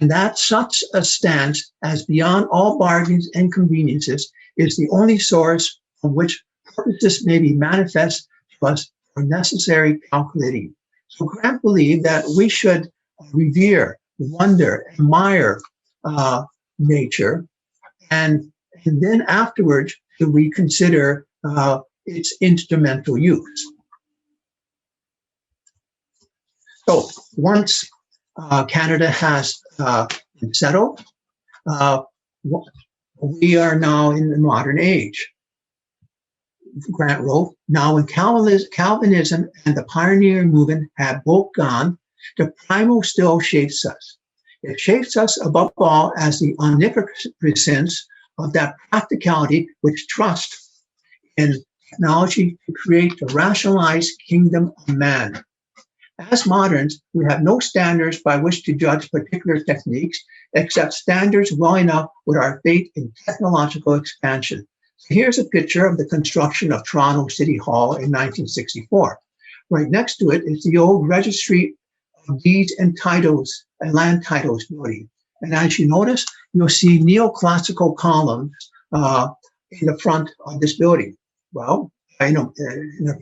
[SPEAKER 2] and that such a stance as beyond all bargains and conveniences is the only source from which purposes may be manifest to us for necessary calculating. So Grant believed that we should revere, wonder, admire nature, and then afterwards to reconsider its instrumental use. So once Canada has been settled, we are now in the modern age. Grant wrote, now when Calvinism and the pioneering movement have both gone, the primal still shapes us. It shapes us above all as the omnipresence of that practicality which trusts in technology to create the rationalized kingdom of man. As moderns, we have no standards by which to judge particular techniques, except standards well enough with our faith in technological expansion. So here's a picture of the construction of Toronto City Hall in 1964. Right next to it is the old Registry of Deeds and Titles and Land Titles building. And as you notice, you'll see neoclassical columns in the front of this building. Well, I know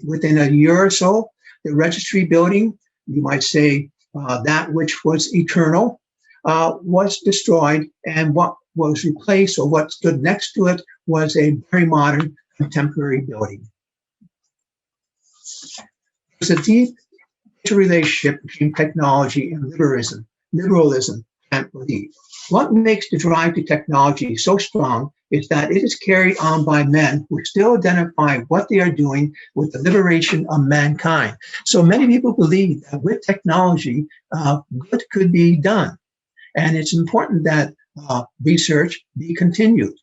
[SPEAKER 2] within a year or so, the registry building, you might say that which was eternal, was destroyed, and what was replaced or what stood next to it was a very modern contemporary building. There's a deep interrelationship between technology and liberalism, can't believe. What makes the drive to technology so strong is that it is carried on by men who still identify what they are doing with the liberation of mankind. So many people believe that with technology, good could be done. And it's important that research be continued.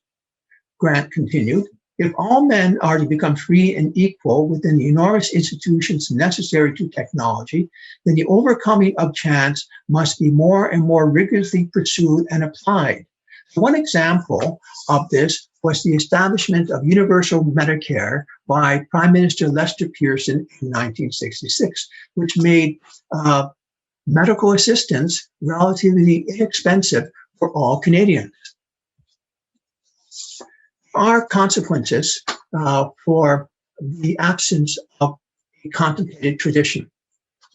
[SPEAKER 2] Grant continued, if all men are to become free and equal within the enormous institutions necessary to technology, then the overcoming of chance must be more and more rigorously pursued and applied. One example of this was the establishment of universal Medicare by Prime Minister Lester Pearson in 1966, which made medical assistance relatively inexpensive for all Canadians. Are consequences for the absence of a contemplated tradition.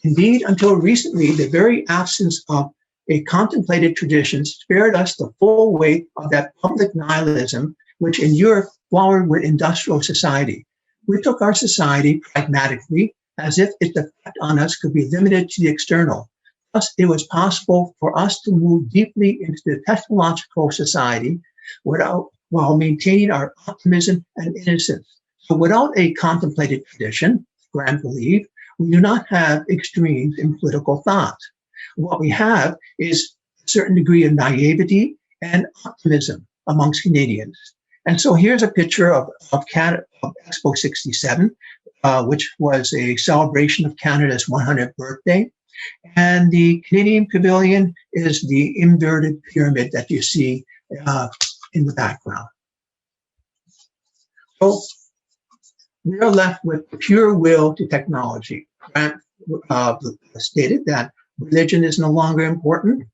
[SPEAKER 2] Indeed, until recently, the very absence of a contemplated tradition spared us the full weight of that public nihilism which in Europe followed with industrial society. We took our society pragmatically, as if its effect on us could be limited to the external. Thus, it was possible for us to move deeply into the technological society while maintaining our optimism and innocence. So without a contemplated tradition, Grant believed, we do not have extremes in political thought. What we have is a certain degree of naivety and optimism amongst Canadians. And so here's a picture of Expo 67, which was a celebration of Canada's 100th birthday. And the Canadian Pavilion is the inverted pyramid that you see in the background. So we are left with pure will to technology. Grant stated that religion is no longer important.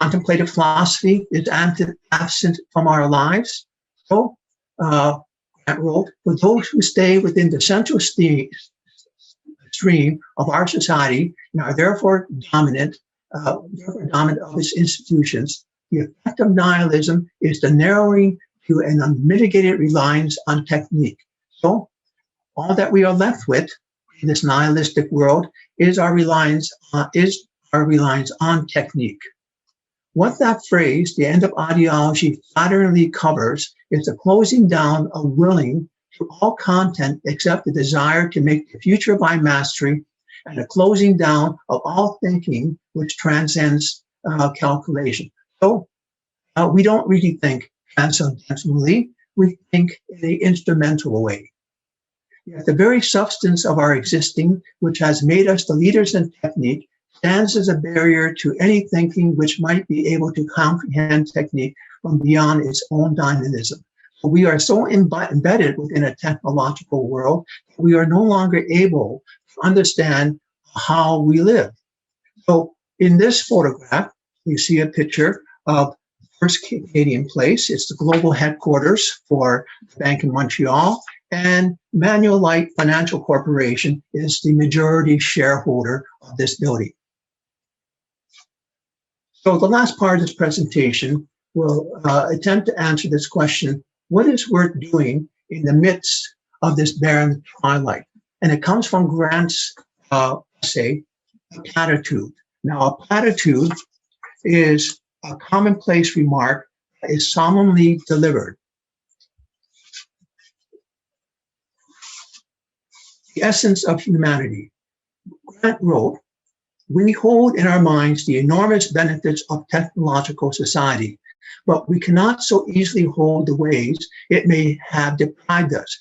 [SPEAKER 2] Contemplative philosophy is absent from our lives. So Grant wrote, for those who stay within the central stream of our society and are therefore dominant of its institutions, the effect of nihilism is the narrowing to an unmitigated reliance on technique. So all that we are left with in this nihilistic world is our reliance on technique. What that phrase, the end of ideology, flatteringly covers is the closing down of willing to all content except the desire to make the future by mastery, and the closing down of all thinking which transcends calculation. So we don't really think transcendentally, we think in the instrumental way. Yet the very substance of our existing, which has made us the leaders in technique, stands as a barrier to any thinking which might be able to comprehend technique from beyond its own dynamism. We are so embedded within a technological world that we are no longer able to understand how we live. So in this photograph, you see a picture of First Canadian Place. It's the global headquarters for the Bank in Montreal, and Manulife Financial Corporation is the majority shareholder of this building. So the last part of this presentation will attempt to answer this question: what is worth doing in the midst of this barren twilight? And it comes from Grant's essay, A Platitude. Now, a platitude is a commonplace remark that is solemnly delivered. The essence of humanity. Grant wrote, "We hold in our minds the enormous benefits of technological society, but we cannot so easily hold the ways it may have deprived us,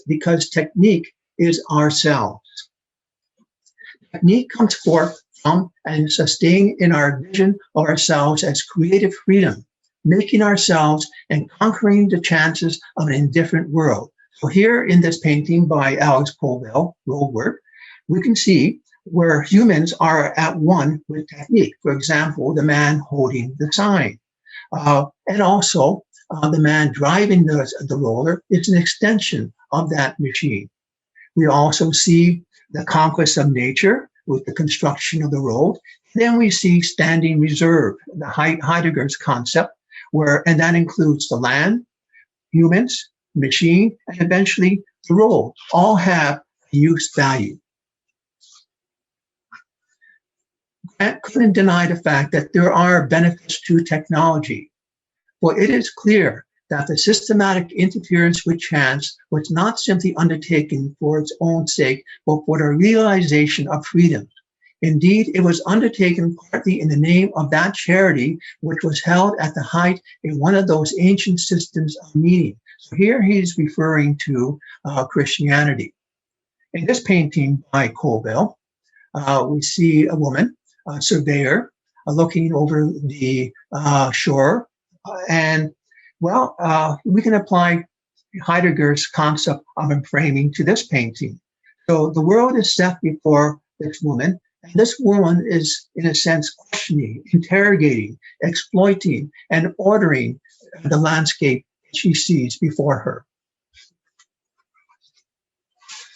[SPEAKER 2] because technique is ourselves. Technique comes forth from and sustained in our vision of ourselves as creative freedom, making ourselves and conquering the chances of an indifferent world." So here in this painting by Alex Colville, Road Work, we can see where humans are at one with technique. For example, the man holding the sign. And also the man driving the roller is an extension of that machine. We also see the conquest of nature with the construction of the road. Then we see standing reserve, the Heidegger's concept, and that includes the land, humans, machine, and eventually the road, all have use value. Grant couldn't deny the fact that there are benefits to technology, for it is clear that the systematic interference with chance was not simply undertaken for its own sake, but for the realization of freedom. Indeed, it was undertaken partly in the name of that charity which was held at the height in one of those ancient systems of meaning. So here he's referring to Christianity. In this painting by Colville, we see a woman, a surveyor, looking over the shore. And we can apply Heidegger's concept of framing to this painting. So the world is set before this woman, and this woman is, in a sense, questioning, interrogating, exploiting, and ordering the landscape she sees before her.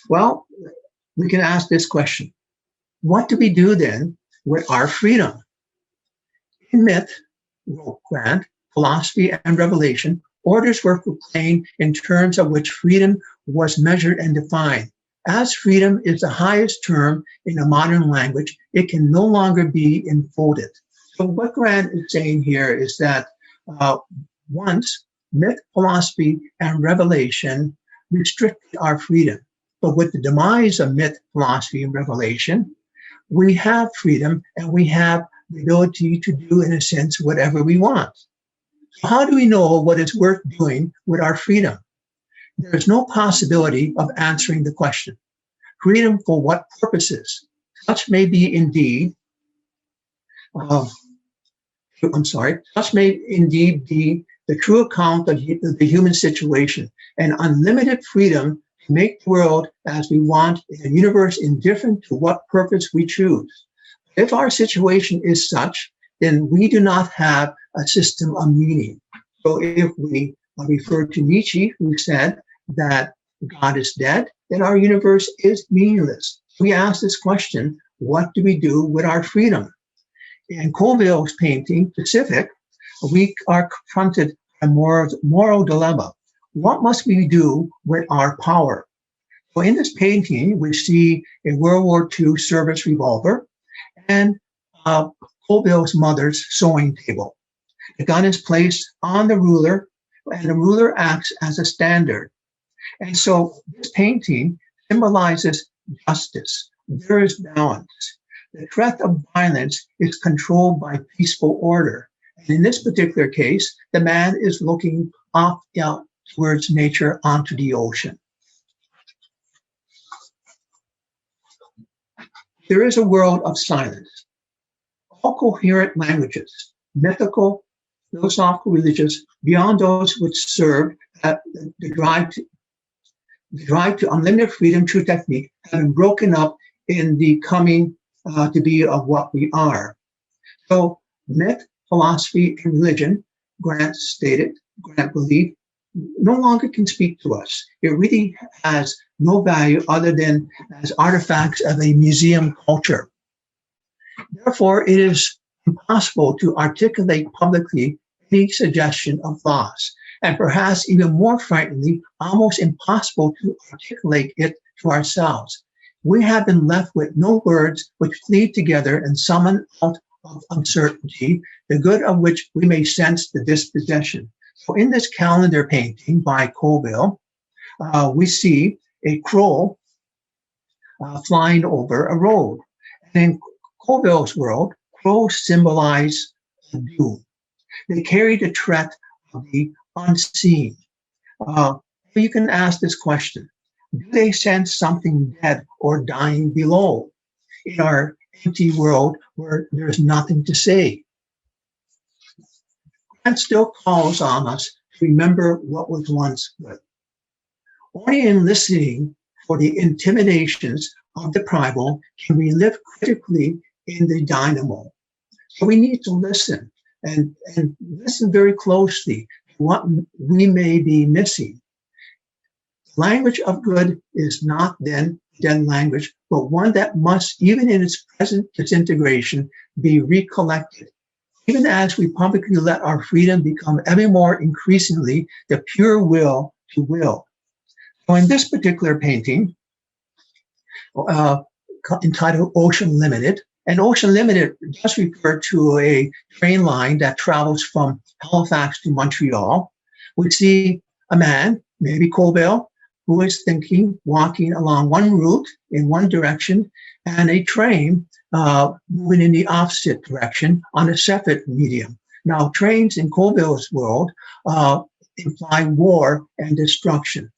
[SPEAKER 2] Well, we can ask this question: what do we do then with our freedom? In myth, wrote Grant, philosophy, and revelation, orders were proclaimed in terms of which freedom was measured and defined. As freedom is the highest term in a modern language, it can no longer be enfolded. So what Grant is saying here is that once myth, philosophy, and revelation restricted our freedom. But with the demise of myth, philosophy, and revelation, we have freedom and we have the ability to do, in a sense, whatever we want. So how do we know what is worth doing with our freedom? There is no possibility of answering the question. Freedom for what purposes? Such may indeed be the true account of the human situation, and unlimited freedom to make the world as we want in a universe indifferent to what purpose we choose. If our situation is such, then we do not have a system of meaning. So if we refer to Nietzsche, who said that God is dead, then our universe is meaningless. We ask this question: what do we do with our freedom? In Colville's painting, Pacific, we are confronted by a moral dilemma. What must we do with our power? So in this painting, we see a World War II service revolver and Colville's mother's sewing table. The gun is placed on the ruler, and the ruler acts as a standard. And so this painting symbolizes justice. There is balance. The threat of violence is controlled by peaceful order. And in this particular case, the man is looking off towards nature onto the ocean. there is a world of silence. All coherent languages, mythical, philosophical, religious, beyond those which serve the drive to unlimited freedom, true technique, have been broken up in the coming to be of what we are. So myth, philosophy, and religion, Grant believed, no longer can speak to us. It really has no value other than as artifacts of a museum culture. Therefore, it is impossible to articulate publicly any suggestion of loss, and perhaps even more frighteningly, almost impossible to articulate it to ourselves. We have been left with no words which plead together and summon out of uncertainty, the good of which we may sense the dispossession. So in this calendar painting by Colville, we see a crow flying over a road. And in Colville's world, crows symbolize doom. They carry the threat of the unseen. You can ask this question: do they sense something dead or dying below in our empty world where there's nothing to say? Grant still calls on us to remember what was once good. Only in listening for the intimidations of the primal can we live critically in the dynamo. So we need to listen and listen very closely to what we may be missing. Language of good is not then dead language, but one that must, even in its present disintegration, be recollected. Even as we publicly let our freedom become ever more increasingly the pure will to will. So in this particular painting, entitled Ocean Limited, and Ocean Limited does refer to a train line that travels from Halifax to Montreal. We see a man, maybe Colville, who is walking along one route in one direction, and a train moving in the opposite direction on a separate medium. Now, trains in Colville's world imply war and destruction.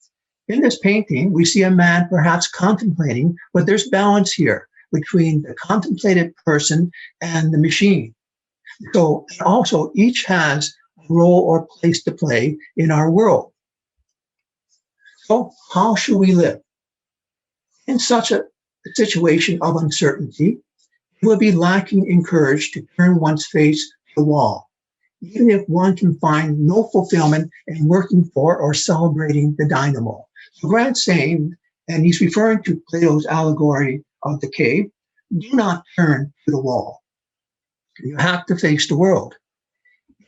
[SPEAKER 2] In this painting, we see a man perhaps contemplating, but there's balance here between the contemplative person and the machine. So also each has a role or place to play in our world. So how should we live? In such a situation of uncertainty, it will be lacking in courage to turn one's face to the wall, even if one can find no fulfillment in working for or celebrating the dynamo. So Grant's saying, and he's referring to Plato's allegory of the cave, do not turn to the wall. You have to face the world.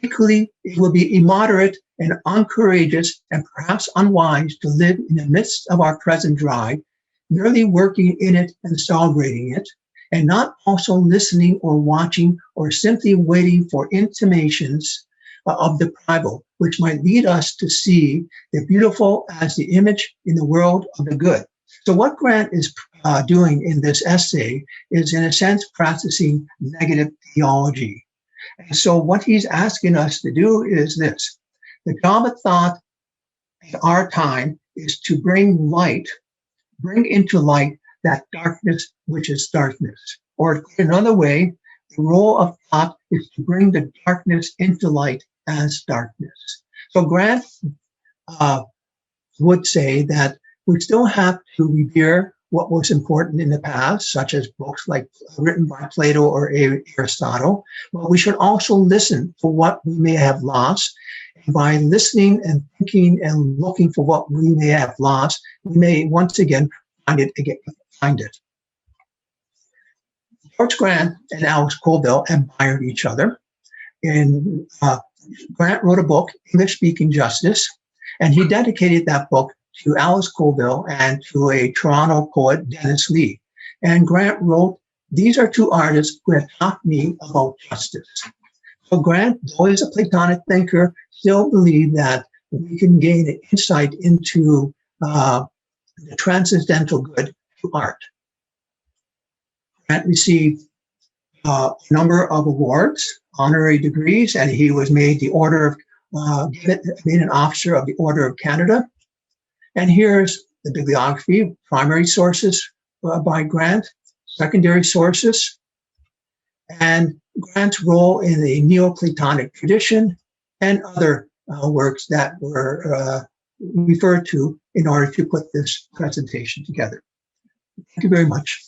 [SPEAKER 2] Equally, it will be immoderate and uncourageous and perhaps unwise to live in the midst of our present drive, merely working in it and celebrating it, and not also listening or watching or simply waiting for intimations of the primal, which might lead us to see the beautiful as the image in the world of the good. So what Grant is doing in this essay is, in a sense, practicing negative theology. And so what he's asking us to do is this: the job of thought in our time is to bring into light that darkness which is darkness. Or another way, the role of thought is to bring the darkness into light as darkness. So Grant would say that we still have to revere what was important in the past, such as books like written by Plato or Aristotle, but we should also listen for what we may have lost. And by listening and thinking and looking for what we may have lost, we may once again find it. George Grant and Alice Colville admired each other. And Grant wrote a book, English-Speaking Justice, and he dedicated that book to Alice Colville and to a Toronto poet, Dennis Lee. And Grant wrote, "These are two artists who have taught me about justice." So Grant, though he's a Platonic thinker, still believed that we can gain an insight into the transcendental good through art. Grant received a number of awards, honorary degrees, and he was made made an officer of the Order of Canada. And here's the bibliography, primary sources by Grant. secondary sources, and Grant's role in the Neoplatonic tradition, and other works that were referred to in order to put this presentation together. Thank you very much.